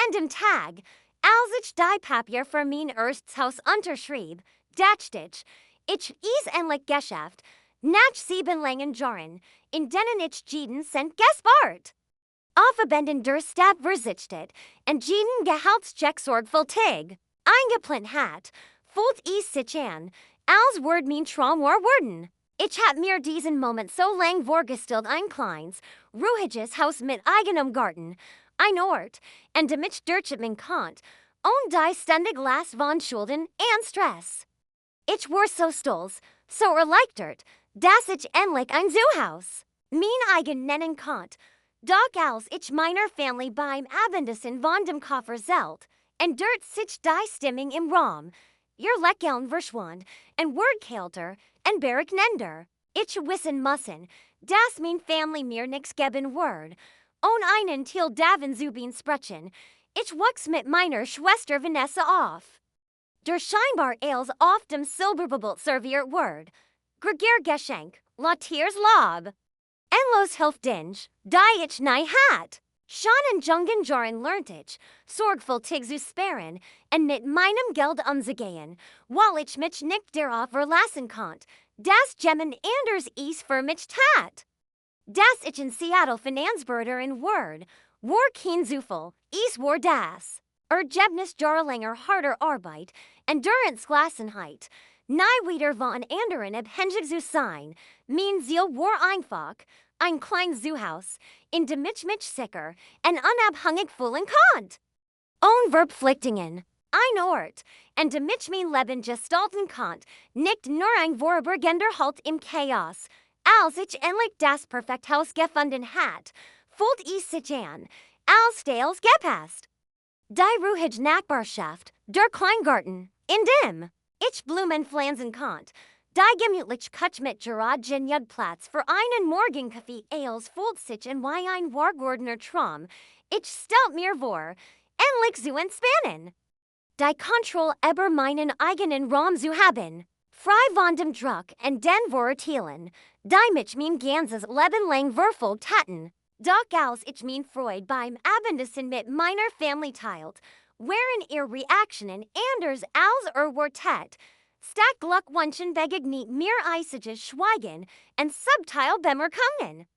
Random tag. Als ich die Papier für mein erstes Haus unterschrieb, dachte ich endlich Geschäft, nach 7 langen Jahren, in denen ich jeden Cent gespart. Aufwenden der Stadt verzichtet, und jeden Gehaltscheck sorgfältig eingeplant hat, fühlt sich an, als würde mein Traum wahr werden. Ich hab mir diesen Moment so lang vorgestellt, ein kleines, ruhiges Haus mit eigenem Garten, ein Ort, an dem ich durchschreiten konnte, ohne die ständig Last von Schulden und Stress. Ich war so stolz, so erleichtert, dass ich endlich ein Zuhause, mein eigen nennen konnte. Doch als ich meiner Familie beim Abendessen von dem Koffer zählt, und dort sich die Stimmung im Raum, ihr Lächeln verschwand, und Wordkälter, und berechnender. Ich wissen müssen, dass mein Familie mir nichts geben wird, ohne einen Teil davon zu sprechen. Ich wuchs mit meiner Schwester Vanessa auf. Der scheinbar als auf dem Silberbubble serviert wird. Geschenk, Latiers Lob. Enlos hilft dinge, die ich nie hat. Schon jungen Jahren lernt ich, sorgfältig zu sparen, und mit meinem Geld umzugehen, weil ich mich nicht darauf verlassen konnte, dass jemand anders es für mich tat. Dass ich in Seattle Finanzberaterin wurde, war kein Zufall, es war das Ergebnis jahrelanger harter Arbeit, Endurance-Gelassenheit, nie wieder von anderen abhängig zu sein. Mein Ziel war einfach, ein kleines Zuhause, in dem ich mich sicher und unabhängig fühlen konnte. Ohne Verpflichtungen, ein Ort, in dem ich mein Leben gestalten konnte, nicht nur ein vorübergehender Halt im Chaos. Als ich endlich das perfekte Haus gefunden hat, fühlt es sich an, als stets gepasst. Die ruhige Nachbarschaft, der Kleingarten, in dem ich Blumen pflanzen konnte, die gemütlich Kutsch mit Geraden Platz für einen Morgenkaffee als fühlt sich an wie ein wahrgewordner Traum. Ich stellt mir vor, endlich zu entspannen. Die Kontrolle über meinen eigenen Raum zu haben, frei von dem Druck und den Vorurteilen, die mich mein ganzes Leben lang verfolgt hatten. Doch als ich mein Freude beim Abendessen mit meiner Familie teilt, waren ihre Reaktionen anders als erwartet. Statt Glückwünschen begegnet mir eisiges Schweigen und subtil Bemerkungen.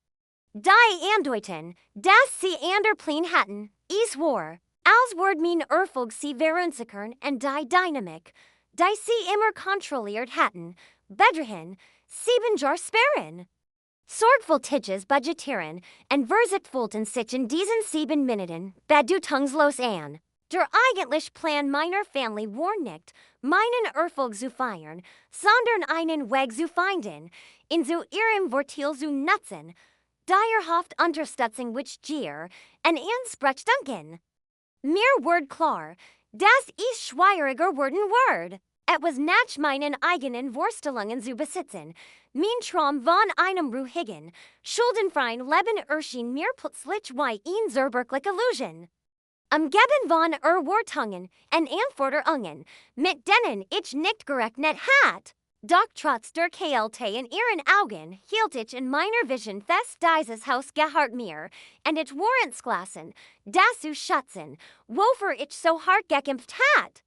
Die andeuten, dass sie ander Plan hatten, es war, als würde mein Erfolg sie verunsichern und die Dynamik, die sie immer kontrolliert hatten, bedrohen, 7 Jahre sperren. Sorgfältiges Budgetieren und verzichtvollten sich in diesen 7 Minuten bedeutungslos an. Der eigentliche Plan meiner Familie war nicht, meinen Erfolg zu feiern, sondern einen Weg zu finden, in zu ihrem Vorteil zu nutzen. Dauerhaft Unterstützung which Gier und Ansprech dunken. Mir word klar, dass es schwieriger worden wird. Etwas nach meinen eigenen Vorstellungen zu besitzen. Mein Traum von einem ruhigen, schuldenfreien Leben erschien mir plötzlich wie ein zerbrechliche Illusion. Umgeben von Erwartungen und Anforderungen, mit denen ich nicht gerechnet hatte. Doch trotz der Kälte in ihren Augen hielt ich in meiner Vision fest, dieses Haus gehört mir, und ich war entschlossen, das zu schätzen, wofür ich so hart gekämpft hatte.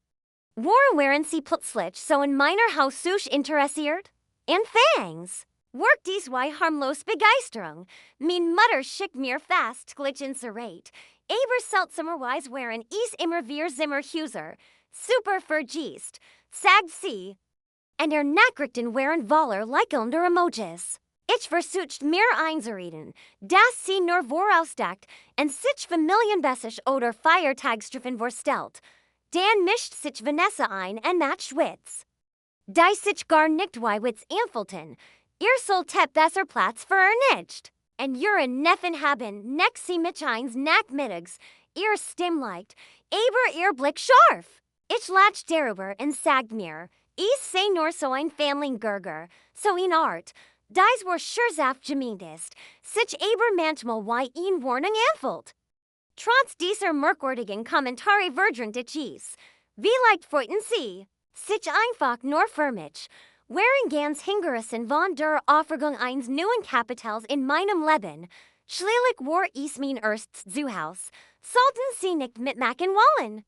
Waren sie plötzlich so in meiner Haus sich interessiert? Anfangs wirkt dies wie harmlos Begeisterung. Mein Mutter schickt mir fast glitch inserat. Aber seltsamerweise waren es immer wir Zimmerhuser. Super vergeest, sagt sie. Und Nachrichten waren voller liken Emojis. Ich versucht mir einzureden, dass sie nur vorausdacht und sich familienbessisch oder Feiertagstreffen vorstellt. Dann mischt sich Vanessa ein und macht Schwitz. Die sich gar nicht wie Witz anfühlten. Ihr sollt besser Platz für nicht. Und ihre Neffen haben nicht sie mich eins nachmittags. Ihr Stimm leicht, aber ihr Blick scharf. Ich latsch darüber und sagt mir, ich seh nur so ein Familiengurger, so ein Art. Dies war scherzhaft gemeint ist, sich aber manchmal wie ein Warnung anfühlt. Trotz dieser merkwürdigen Kommentare verdrängt ich es. Vielleicht freuten sie sich einfach nur für mich. Waren ganz hingerissen von der Aufregung eines neuen Kapitals in meinem Leben. Schließlich war es mein erstes Zuhause, Salten sie nicht mitmachen wollen.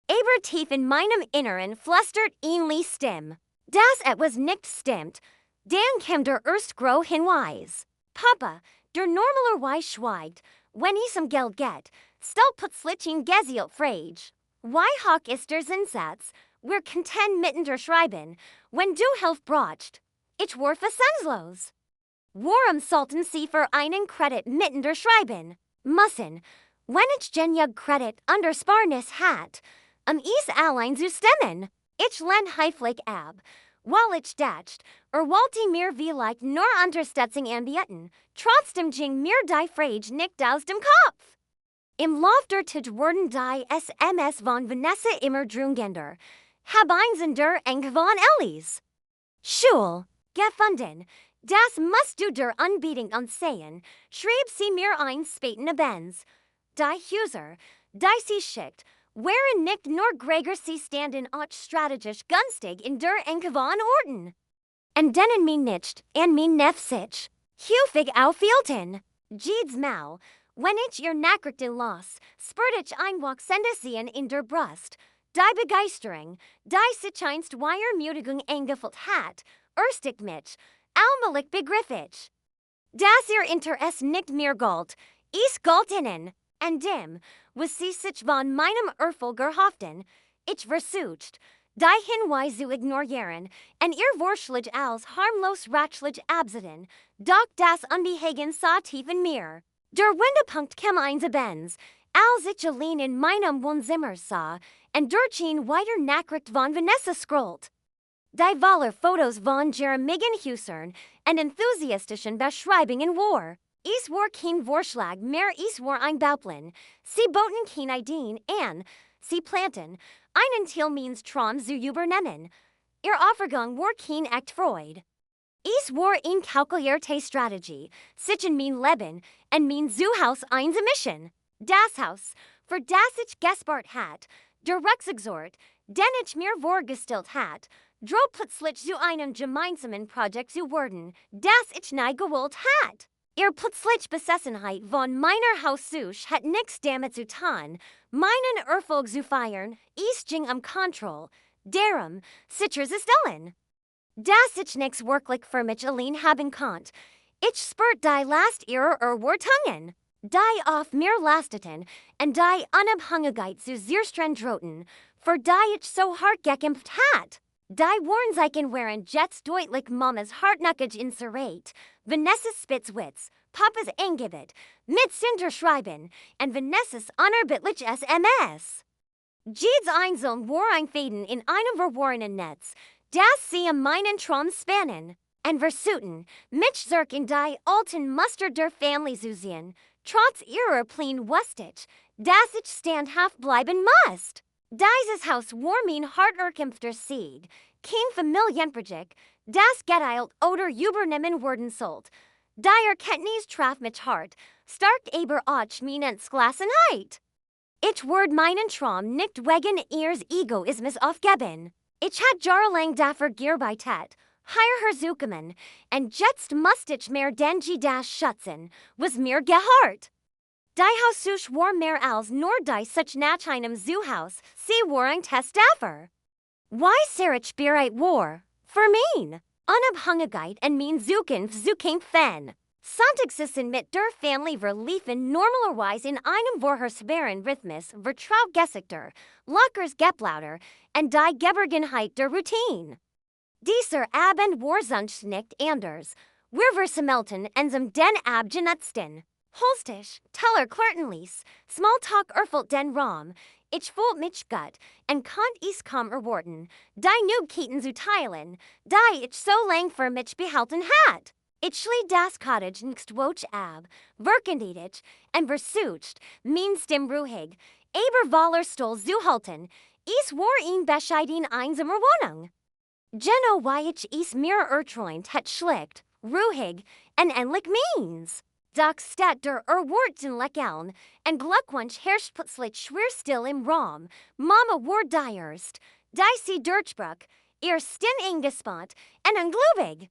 Aber tief in meinem Inneren flüstert ähnlich Stimme. Das etwas nicht stimmt. Dann kam der erst gro Hinweis. Papa, der normalerweise schweigt, wenn es Geld geht, stellt plötzlich ein Gesicht frage. Wie hoch ist der Zinssatz? Wir content miteinander schreiben, wenn du Hilfe brauchst. Ich war versandslos. Warum sollten sie für einen Kredit miteinander schreiben? Müssen, wenn ich genug Kredit under Sparnis hat, is allein zu stimmen. Ich lehn heimlich ab, weil ich dacht, wollte mir vielleicht nur Unterstützung anbieten, trotzdem ging mir die Frage nicht aus dem Kopf. Im Lauf der Zeit wurden die SMS von Vanessa immer dringender. Hab eins der Enge von Ellis. Schul, gefunden. Das musst du der Anbietung ansehen, schrieb sie mir ein späten Benz. Die User, die sie schickt, waren nicht nur Gregor sie standen auch strategisch günstig in der Enge von Orten. Und denen mir nicht, an mir nefsich, häufig auffielten. Jedes Mal, wenn ich ihr Nachrichten las, spürt ich einfach Sendesehen in der Brust. Die Begeisterung, die sich einst Weiermutigung eingefüllt hat, erst ich mich, allmählich begriff ich. Dass ihr Interesse nicht mehr galt, es galt ihnen, und dem, was sie sich von meinem Erfolg erhofften, ich versucht, die Hinweise zu ignorieren, und ihr Vorschlag als harmlos ratschlich abzusehen, doch das Unbehagen sah tief in mir. Der Wendepunkt kam eins Benz, als ich allein in meinem Wohnzimmer sah, und durch ein weiter Nachricht von Vanessa scrollt. Die voller Fotos von Jeremigen Husern und enthusiastischen Beschreibungen war. Es war kein Vorschlag mehr, es war ein Bauplan. Sie boten keine Ideen an, sie planten einen Teilmenstraum zu übernehmen. Ihr Aufgang war kein echt Freude. Es war eine kalkulierte Strategie, sich in mein Leben und mein Zuhause einzumischen. Das Haus, für das ich gespart hat, der Rückzugsort, den ich mir vorgestellt hat, droh plötzlich zu einem gemeinsamen Projekt zu werden, das ich nie gewollt hat. Ihr plötzlich Besessenheit von meiner Haussuche hat nichts damit zu tun, meinen Erfolg zu feiern, es ging Kontrolle, darum, sich zu stellen. Das ich nichts wirklich für mich allein haben konnt, ich spürt die Last ihrer Erwartungen. Die auf mir lasteten, und die Unabhängigkeit zu sehr streng drohten, für die ich so hart gekämpft hat. Die Warnzeichen waren jetzt deutlich Mamas hartnäckig inseriert, Vanessas Spitzwitz, Papas Eingebet, mit Sinterschreiben, und Vanessas unerbittlich SMS. Jedes einzeln war ein Faden in einem verworrenen Netz, das sie in meinen Traum spannen, und versuchten, mich zurück in die alten Muster der Family zu sehen, trotz ihrer plain Westich, dass ich standhaft bleiben musst. Dieses Haus war mein hart erkämpfter Sieg, kein Familienprojekt, das geteilt oder übernehmen worden sollt. Die Erkenntnis traf mich hart, stark aber auch meine Entschlossenheit. Ich wurde meinen Traum nicht wegen ihres Egoismus aufgeben. Ich hatte jahrelang dafür gearbeitet, hierher zukommen, und jetzt musste ich mir den das schützen, was mir gehört. Die Haussuche war mehr als nur die sich nach einem Zuhause, sie war ein Test dafür. Wie sehr ich bereit war, für mein Unabhängigkeit und mein Zukunft zu kämpfen. Sonntagsessen mit der Family verliefen normalerweise in einem vorhersehbaren Rhythmus, vertraut gesigter, lockers Geplauder und die Geborgenheit der Routine. Dieser Abend war sonst nicht anders. Wir versammelten uns den Abgenutzten. Holstisch, Teller klärtenlies, Smalltalk erfüllt den Raum. Ich fühlt mich gut und konnt es kaum erwarten, die Neuigkeiten zu teilen, die ich so lang für mich behalten hat. Ich schliet das Cottage nicht woch ab, verkendet und versucht, mein Stimm ruhig, aber voller Stol zu halten. Es war ein bescheiden einsamer Wohnung. Genau wie ich es mir erträumt hat schlicht, ruhig und endlich meins. Doch statt der erwarteten Lächeln und Glückwunsch herrscht plötzlich schwer still im Raum. Mama war die erst, die sie durchbrach, ihr Sinn eingespannt und ungläubig.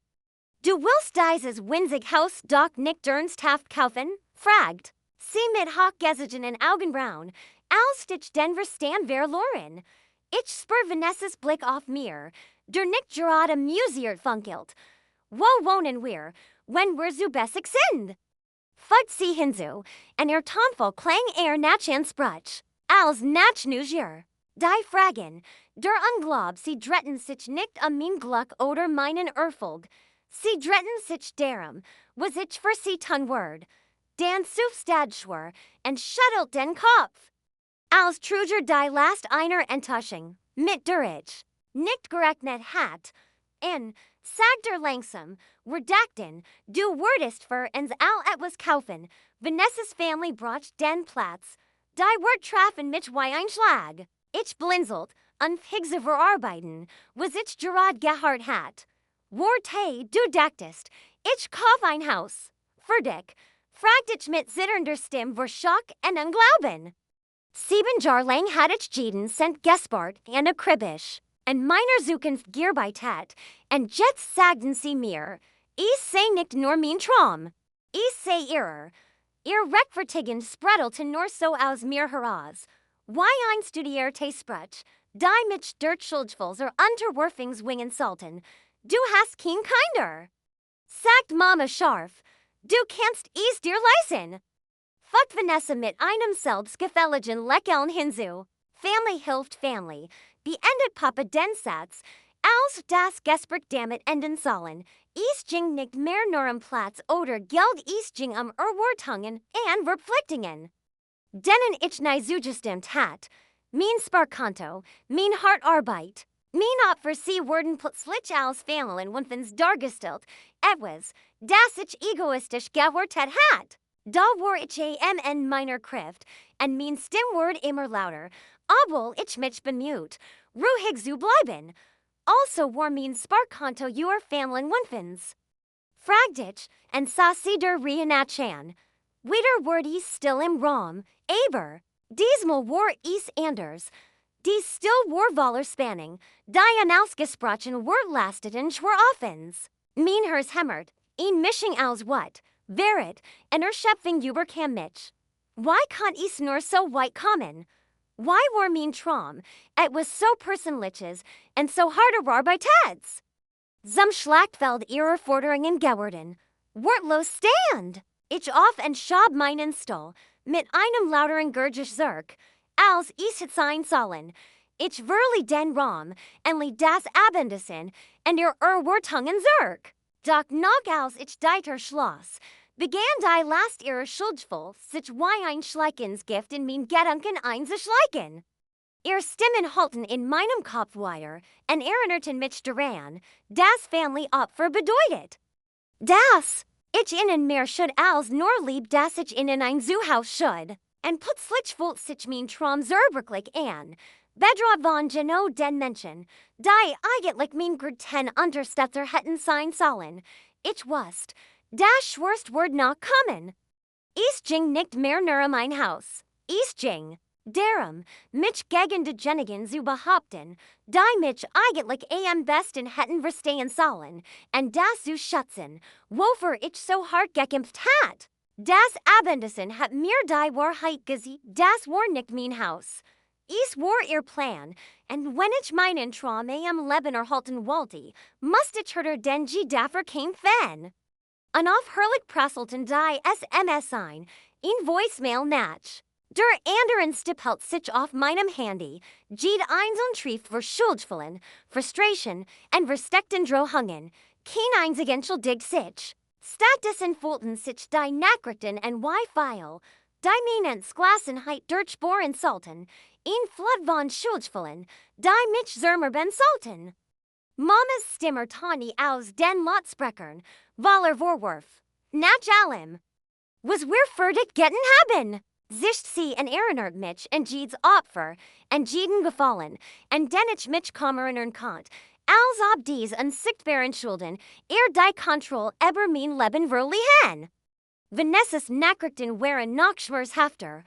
Du willst dieses winzig Haus doch nicht ernsthaft kaufen? Fragt Sie mit Hochgesigen und Augenbrauen, als ich den Verstand verloren. Ich spür Vanessas Blick auf mir, der nicht gerade amusiert funkelt. Wo wohnen wir, wenn wir so bessig sind? Fut sie hinzu, en Tomfel klang nach sprutch, als nach nuzier. Die Fragen, der Unglaub sie dretten sich nicht min Gluck oder meinen Erfolg. Sie dretten sich darum, was ich für sie tun word. Dan Sufstadschwur, en schuttelt den Kopf. Als truger die last einer Enttäuschung, mit Durich, nicht gerechnet hat, en, sagt langsam, redacten, du wordest für ens all etwas kaufen, Vanessas Family brought den Platz, die Word trafen mich wie ein Schlag. Ich blinzelt, unfigse verarbeiten, was ich gerad gehart hat. Worte, du dachtest, ich kauf ein Haus. Verdick, fragt ich mit zitternder Stimme vor Schock und Unglauben. 7 Jahr lang hat ich jeden Cent gespart und akribisch, en meiner Zukunft gearbeitet, en jetzt sagten sie mir, ich sei nicht nur mein Traum. Ich sei ihr rechtfertigen sprettelten nur so aus mir heraus. Why ein studierte sprach, die mich der Schuldfuls unterwerfungswingen sollten. Du hast kein Kinder. Sagt Mama scharf, du kannst es dir leisten. Fuck Vanessa mit einem selbstgefälligen Lächeln hinzu. Family hilft Family. Beendet Papa den Satz, als das Gespräch damit enden sollen. Es ging nicht mehr nur Platz oder Geld, es ging Erwartungen und Verpflichtungen. Denen ich nie zugestimmt hat. Mein Sparkonto, mein Hartarbeit, mein Opfer sie wurden plötzlich als Familien Wunfens dargestellt. Etwas, das ich egoistisch gewertet hat. Da war ich in meiner Kraft, en mein Stimmwort immer lauter, obwohl ich mich bemüht, ruhig zu bleiben. Also war mein Sparkonto your Familien Wunfens. Fragt ich, en sah sie der Reenachan. Wieder ward is still im Raum, aber, diesmal war is anders. Dies still war voller Spanning, die Anausgesprochen word lasteten schwar offens. Mein Hers hämmert, ein Mischung aus what, Verit, en Erschöpfung überkam mich. Why can't is nur so weit kommen? Why war mein Traum, it was so personliches, and so harder Arbeitats? Zum Schlachtfeld ihrer Forderungen geworden. Wortlos stand! Ich auf und schab meinen Stuhl, mit einem lauteren Gurgisch Zirk, als ich es sein sollen. Ich verli den Raum, en li das Abendessen, en der Erwartungen Zirk. Doch noch als ich deiter Schloss, begann die last ihrer Schuldvoll, sich wie ein Schleikensgift in mein Gedanken einzuschleichen. Ihr Stimmen halten in meinem Kopf weiter, en erinnerten mich daran, das Family Opfer bedeutet. Das, ich ihnen mehr should als nur lieb, dass ich ihnen ein Zuhaus should, en plötzlich fühlt sich mein Traum zerbrechlich an. Bedra von Geno den Menschen, die eigentlich mein Gurten Unterstützer hätten sein sollen. Ich wusste, das schwerste Wort noch kommen. Ich ging nicht mehr nur mein Haus. Ich ging, darum, mich gegen die Jenigen zu behaupten, die mich eigentlich am besten hätten verstehen sollen, und das zu schätzen, wofür ich so hart gekämpft hat. Das Abendessen hat mir die Wahrheit gesagt, das war nicht mein Haus. Es war ihr Plan, und wenn ich meinen Traum am Leben erhalten wollte, musste ich den dafür kämpfen. Und aufhörlich prasselten die SMS ein Voicemail nach. Der anderen stippelt sich auf meinem Handy, jede einzeln Trief für Schuldvollen, Frustration und versteckten Drohungen. Kein einzigen schuldigt sich. Stattdessen fühlten sich die Nachrichten und Wi-Fi, die Menens Glassenheit durchbohren sollten, in Flood von Schuldvollen, die mich zermerben sollten. Mamas Stimmer Tani aus den Lotsbrechern, voller Vorwurf. Nach allem. Was wir fertig getten haben. Sich sie en erinnert mich en Jeeds Opfer, en Jeden gefallen, en den ich mich erinnern konnt, als ob dies unsichtbaren Schulden, die Kontrolle über mein Leben verliehen. Vanessas Nachrichten waren noch schmerzhafter.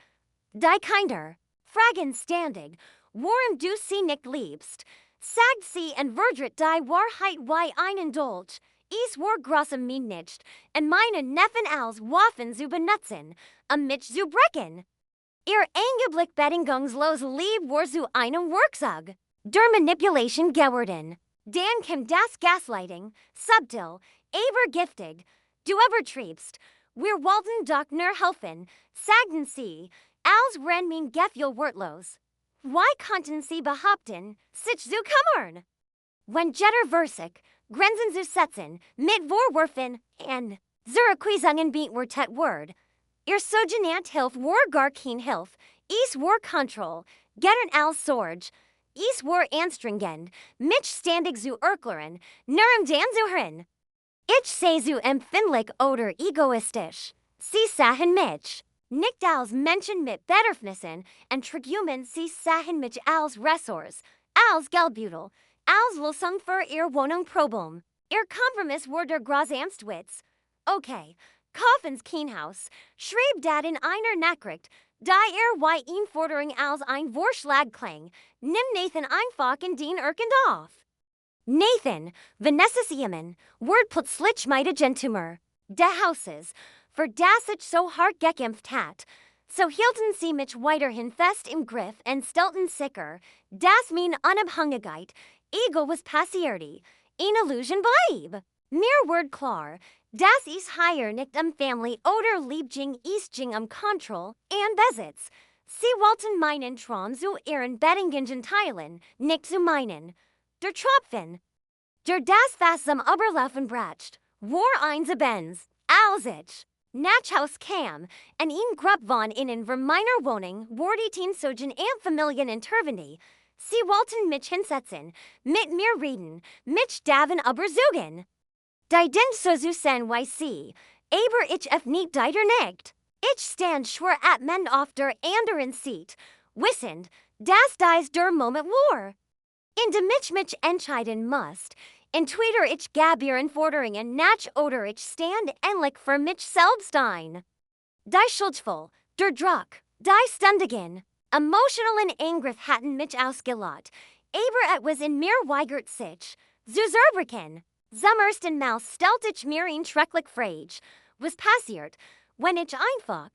Die Kinder, fragen ständig, warum du sie nicht liebst, sagt sie en verdreht die Wahrheit wie einen Dolch. Es war großem mir nicht, en meine Neffen als Waffen zu benutzen, Mich zu brechen. Ihr angeblich bedingungslos Lieb war zu einem Werkzeug der Manipulation geworden. Dan kam das Gaslighting, subtil, aber giftig, du übertriebst. Wir wollten doch nur helfen, sagten sie, als wären mein Gefühl wertlos. Why konnten sie behaupten, sich zu kümmern? Wenn jeder Versich, Grenzen zu setzen, mit Vorwürfen, und Zurückweisungen beantwortet word. Ihr sogenannt Hilf war gar kein Hilf, es war Kontroll, gern als Sorge, es war anstrengend, mich ständig zu erklären, nur dann zu hören. Ich sei zu empfindlich oder egoistisch. Sie sahen mich nicht als Menschen mit Bedürfnissen, und Trigümen, sie sahen mich als Ressource, als Geldbeutel, als Lösung für ihr Wohnungsproblem. Ihr Kompromiss war der Großamstwitz. Okay, Coffins Kienhaus, schrieb dat in einer Nachricht, da Ihn Forderung als ein Vorschlag klang, nimm Nathan einfach in den Erkend auf. Nathan, Vanessa's Jemen, word plötzlich meine Gentumor. De Hauses, für das ich so hart gekämpft hat, so hielten sie mich weiterhin fest im Griff und stellten sicher, dass mein Unabhängigkeit, Ego was passierte, in Illusion blieb. Mir word klar, das ist hier nicht Family oder Liebling ist Kontroll und Besitz. Sie wollten meinen Traum zu ihren Bedingungen teilen, nicht zu meinen. Der Tropfen. Der das Fass zum Überlaufen bracht, war ein Benz, als ich nach Haus kam, und ihn Grupp von innen für meiner Wohnung, wurde den Sogen und Familien interveni. Sie wollten mich hinsetzen, mit mir reden, mich daven überzeugen. Die den so zu sein wie sie, aber ich nicht dieter nicht. Ich stand schwer at men auf der anderen Seite, wissend, dass dies der Moment war. In de mich entscheiden musst, entweder ich gab ihren Forderungen nach oder ich stand endlich für mich selbst ein. Die Schuldvoll, der Druck, die ständigen, emotionalen Angriff hatten mich ausgelot, aber es was in mir weigert sich, zu zerbrechen. Zum ersten Mal stellt ich mir ein schrecklich Frage, was passiert, wenn ich einfach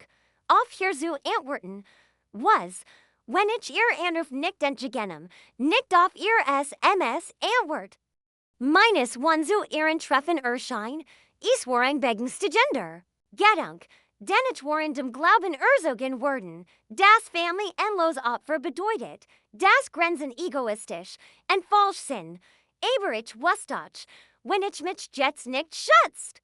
auf hier zu antworten, was, wenn ich ihr Anruf nicht entgegenem, nicht auf ihr SMS antwort. Meines one zu ihren Treffen erschein, es war ein begenste Gender. Gedank, denn ich war in dem Glauben erzogen worden, das Family endlos Opfer bedeutet, das Grenzen egoistisch und falsch sind, aber ich wusste, wenn ich mich jetzt nicht schützt.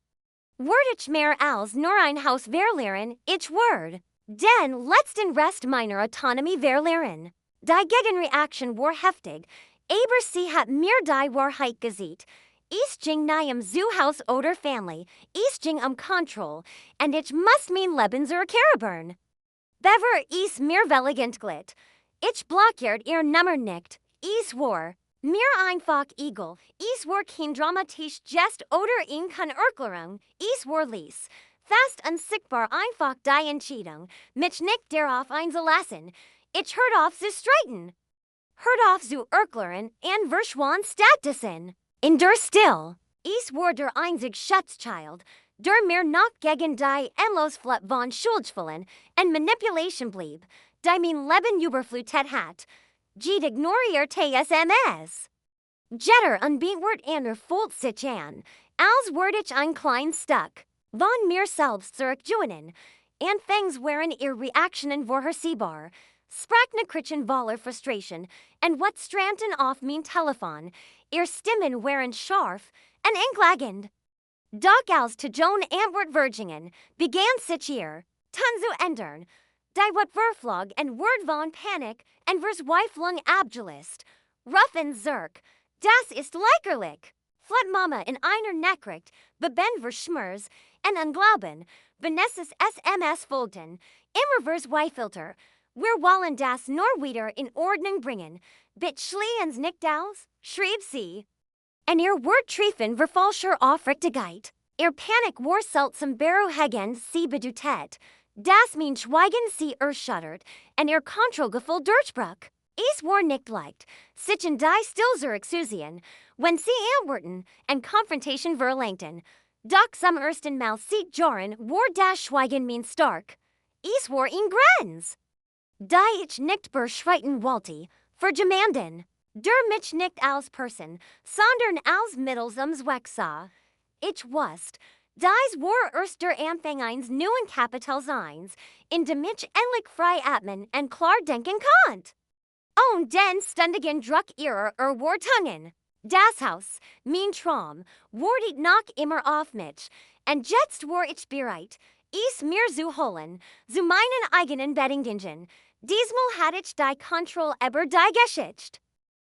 Word ich mehr als nur ein Haus verlieren, ich word. Den letzten Rest meiner Autonomie verlieren. Die Gegenreaktion war heftig, aber sie hat mir die Wahrheit gesagt. Es ging nicht Haus oder Family, es ging Kontroll, und ich muss mein Leben zurückerobern. Bever es mir veligend glitt. Ich blockiert ihr Nummer nicht, es war mir einfach egal, es war kein dramatisch Gest oder in kann Erklärung, es war lies. Fast unsichtbar einfach die Entscheidung, mich nicht darauf einzulassen. Ich hört auf zu streiten. Hört auf zu erklären und verschwand stattdessen. In der Still, es war der einzig Schutzchild, der mir noch gegen die Endlosflut von Schuldvollen und Manipulation blieb, die mein Leben überflutet hat. Jede ignorierte SMS. Jeder unbeantwortet und fühlt sich an, als würde ich ein klein Stück von mir selbst zurückgewinnen. Anfangs waren ihre Reaktionen vorhersehbar. Sprachnachrichten voller Frustration, und what stranden auf mein Telefon, ihr Stimmen waren scharf und anklagend. Doch als to Joan Antwortvergingen begann sich ihr Ton zu ändern, die wat verflog und word von Panik und Verzweiflung abgelöst. Rough und zurk, das ist lächerlich. Flat Mama in einer Nachricht, beben Verschmers und Unglauben, Vanessa's SMS folgten, immer Verzweifilter. Wir wollen das nur wieder in Ordnung bringen. Bit schliens nicht aus, schrieb sie. Und ihr Wort treffen wir falscher Aufrichtigkeit. Ihr Panik war seltsam beruhigend sie bedeutet, dass mein Schweigen sie erschüttert und ihr Kontrollgefühl durchbrach. Es war nicht leicht, sich in die still zurückzusehen, wenn sie antworten und Konfrontation verlangten. Doch zum ersten Mal sieht Joran war das Schweigen mein stark. is war in Grenz. Die ich nicht beschreiten wollte, vergemanden. Mich nicht als Person, sondern als Mittels Zweck sah. Ich wusste, dies war erst der Anfang eines neuen Kapitals in dem ich endlich frei atmen und klar denken konnte. Und den ständigen Druck ihrer Erwartungen. Das Haus, mein Traum, wartet noch immer auf mich, und jetzt war ich bereit, es mir zu holen, zu meinen eigenen Bedingungen. Diesmal hatte ich die Kontrolle über die Geschichte.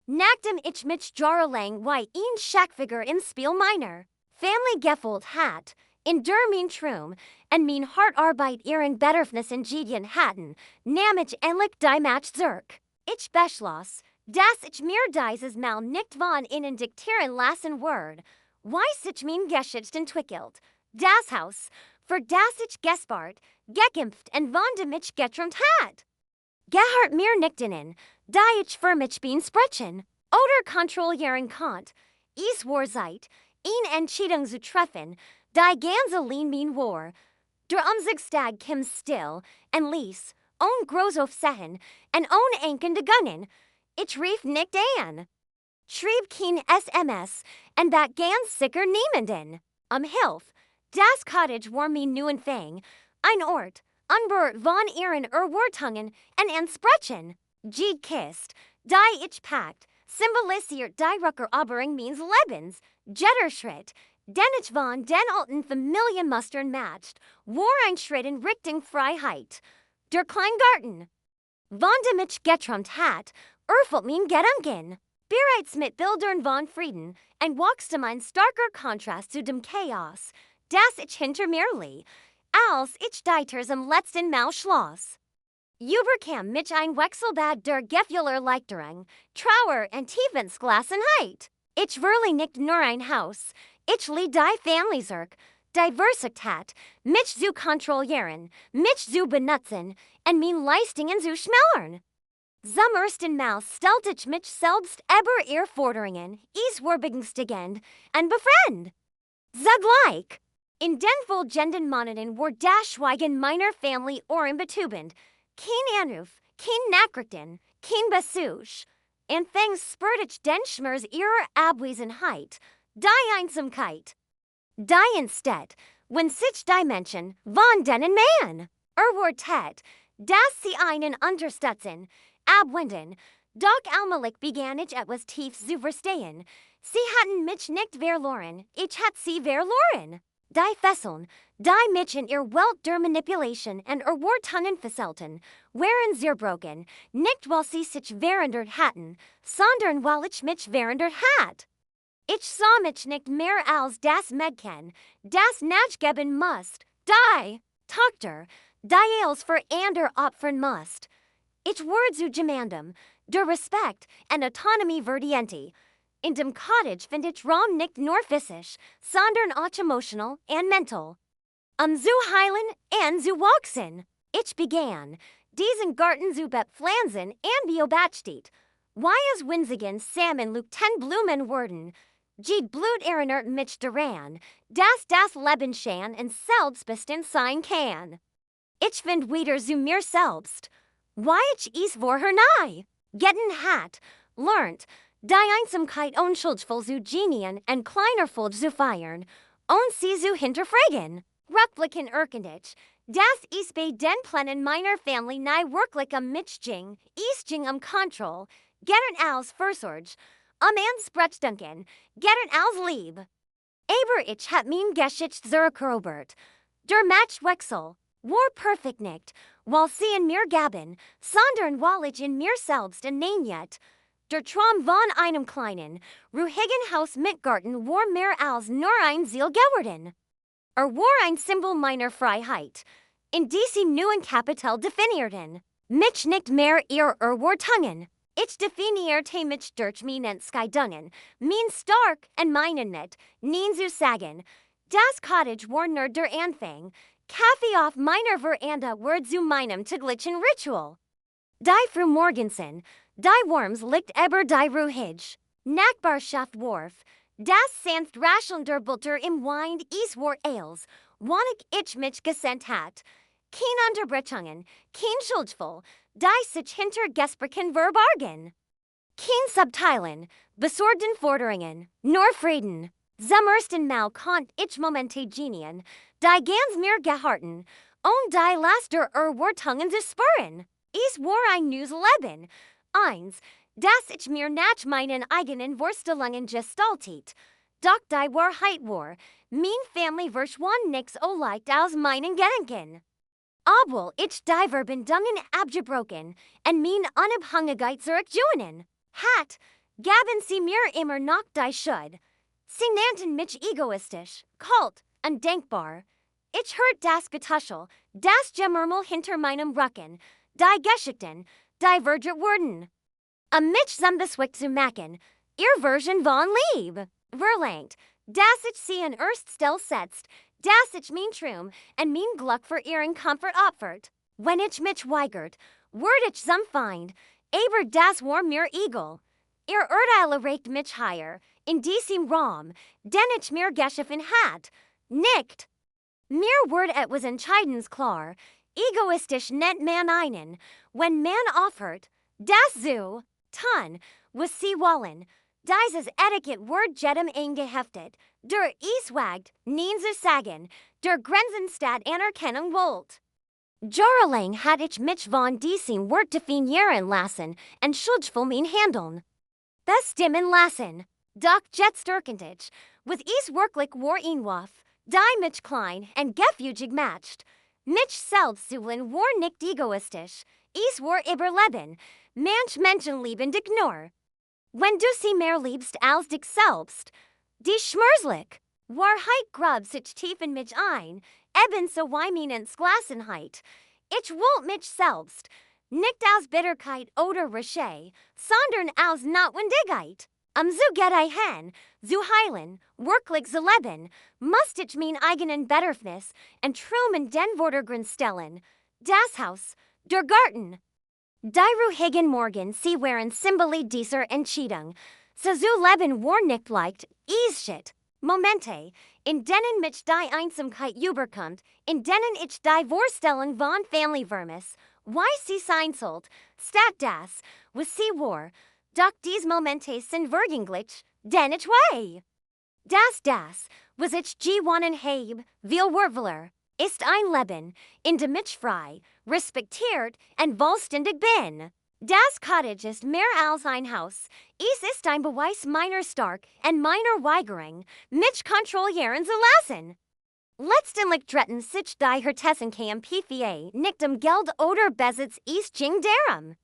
Nachdem ich mich jahrelang wie ein Schachfigur im Spiel meiner Family gefühlt hat, in der mein Traum und mein Hartarbeit ihren Bedürfnissen gedient hatten, nahm ich endlich die Match zurück. Ich beschloss, dass ich mir dieses Mal nicht von ihnen diktieren lassen würde, wie sich mein Geschichte entwickelt. Das Haus, für das ich gespart, gekämpft und von dem ich geträumt hat. Gehört mir nicht innen, da ich für mich bin sprechen, oder kontrollieren konnte. Es war Zeit, eine Entscheidung zu treffen, die ganze Lin mein war. Der Umzugstag kam still und ließ, ohne groß aufsehen und ohne enkende Gunnen. Ich rief nicht an. Schrieb kein SMS und bat ganz sicher niemanden. Hilf. Das Cottage war mein neuen Fang. Ein Ort, unberührt von ihren Erwartungen und Ansprechen. Jede Kist, die ich packt, symbolisiert die Rückeroberung meines Lebens. Jeder Schritt, den ich von den alten Familienmustern matcht, war ein Schritt in Richtung Freiheit. Der Kleingarten. Von dem ich geträumt hat, erfüllt mein Gedanken. Bereits mit Bildern von Frieden und wachstum ein starker Kontrast zu dem Chaos, das ich hinter mir ließ, als ich die am letzten Mal schloss. Überkam mich ein Wechselbad der Gefühlerleichterung, Trauer und Tiefensgelassenheit. Ich will nicht nur ein Haus, ich will die Family zurück, Diversität, mich zu kontrollieren, mich zu benutzen und mein Leistungen zu schmälern. Zum ersten Mal stellte ich mich selbst über ihr Forderungen, es war beängstigend und befremd. Zugleich, in den folgenden Monaten war das Schweigen meiner Family ohrenbetäubend. Kein Anruf, kein Nachrichten, kein Besuch. Anfangs spürte ich den Schmerz ihrer Abwesenheit, die Einsamkeit. Die instead, wenn sich die Menschen von denen man erwartet, dass sie einen unterstützen, abwenden, doch allmählich begann ich etwas tief zu verstehen. Sie hatten mich nicht verloren, ich hatte sie verloren. Die Fesseln, die mich in ihr Welt der Manipulation und Erwartungen fesselten, waren zerbrochen, nicht weil sie sich verändert hatten, sondern weil ich mich verändert hat. Ich sah mich nicht mehr als das Mädchen, das nachgeben musst, die Tochter, die als für andere opfern musst. Ich war zu jemandem, der Respekt und Autonomie verdiente. In dem Cottage finde ich Raum nicht nur physisch, sondern auch emotional und mental. Zu heilen und zu wachsen. Ich begann, diesen Garten zu bepflanzen und beobachtet. Wie es winzigen Samen lukten Blumen wurden. Jede Blut erinnert mich daran, dass das Leben schon und selbstbestimmt sein kann. Ich find wieder zu mir selbst. Wie ich es vorher nahe getten hat, lernt, die Einsamkeit unschuldvoll zu genien und kleinervoll zu feiern, und sie zu hinterfragen. Rückblicken erkennt, dass es bei den Plänen meiner Family nahe wirklich mich ging, es ging Kontroll, getten als Fürsorge, Ansprechdenken, getten als Lieb. Aber ich hab mein Geschichte zurückerobert. Der Matchwechsel war perfekt nicht, weil sie in mir gaben, sondern weil ich in mir selbst ernährt. Der Traum von einem kleinen, ruhigen Haus mit Garten war mehr als nur ein Ziel geworden. War ein Symbol meiner Freiheit, in die sie neuen Kapital definierten. Mich nicht mehr ihr Erwartungen. Ich definierte mich durch meine Scheidungen, mein Stark und meinen nicht, nie zu sagen. Das Cottage war nur der Anfang. Kaffee auf meiner Veranda war zu meinem täglichen Ritual. Die Frühmorgensen, die Worms liegt über die Ruhig. Nachbarschaft warf, das sanft Rascheln der Butter im Wein es war Ales, wannig ich mich gesendet hat. Keen Unterbrechungen, keen Schuldvoll, die sich hinter Gesprechen verbargen. Keen Subteilen, besorgten Forderungen, nur Frieden. Zum ersten Mal konnte ich Momente genien, die ganz mir geharten, und die Laster Wortungen zu spüren. Es war ein neues Leben. Eins, das ich mir nach meinen eigenen Vorstellungen gestaltet. Doch die Wahrheit war, mein Family verschwand nix leicht aus meinen Gedanken. Obwohl ich die Verbindungen abgebrochen und mein Unabhängigkeit zurückgewonnen hat, gaben sie mir immer noch die Schuld. Sie nannten mich egoistisch, kalt, undenkbar. Ich hört das Getuschel, das Gemurmel hinter meinem Rücken, die Geschichten, die vergert wurden. Mich zum Beswick zu machen, ihr Version von Lieb, verlangt, dass ich sie an Erststelle setzt, dass ich mein Traum und mein Glück für ihren Comfort opfert. Wenn ich mich weigert, werde ich zum Feind, aber das war mir egal. Ihr Urteile regt mich higher, in diesem Raum, den ich mir geschaffen hat, nicht. Mir wird etwas entscheidens klar, egoistisch nennt man einen, wenn man aufhört, das zu tun, was sie wollen. Dieses Etiquette wird jedem eingeheftet, der es wagt, nein zu sagen, der Grenzen statt Anerkennung wollt. Jahrelang hat ich mich von diesem Wort definieren lassen und schuldvoll mein Handeln bestimmen lassen. Doch jetzt erkennt ich, was es wirklich war einwurf, die mich klein und gefügig matcht. Mich selbst zu wollen war nicht egoistisch, es war Überleben, manch Menschen lieben dich nur. Wenn du sie mehr liebst als dich selbst, die schmerzlich, Wahrheit grub sich tief in mich ein, ebenso wie meine Entschlossenheit. Ich wollte mich selbst, nicht aus Bitterkeit oder Rache, sondern aus Notwendigkeit. So geht ich hin, zu heilen, wirklich zu leben, musst ich mein eigenen Bedürfnis und Träumen den Vordergrund stellen. Das Haus, der Garten. Die ruhigen Morgen, sie waren Symbole dieser Entscheidung. So zu leben war nicht leicht, es shit. Momente, in denen mich die Einsamkeit überkommt, in denen ich die Vorstellung von Family vermiss, wie sie sein sollt, statt das, was sie war. Doch dies Momente sind vergänglich, denn ich weh. Das, was ich gewonnen heb, viel wertvoller, ist ein Leben, in dem ich frei, respektiert und vollständig bin. Das Cottage ist mehr als ein Haus. Es ist ein Beweis meiner Stark und meiner Weigerung, mich kontrollieren zu lassen. Letztendlich dritten sich die Hertessen PVA nicht Geld oder Besitz ist ging darum.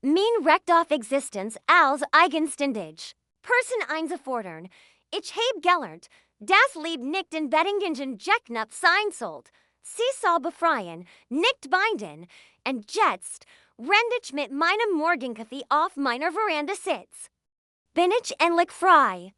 Mein Recht auf Existenz als eigenständig Person einzufordern. Ich heb gelernt, das Leben nicht in Bedingungen geknüpft sein sollt. Sie soll befreien, nicht binden. Und jetzt rend ich mit meinem Morgenkaffee auf meiner Veranda sitz. Bin ich endlich frei.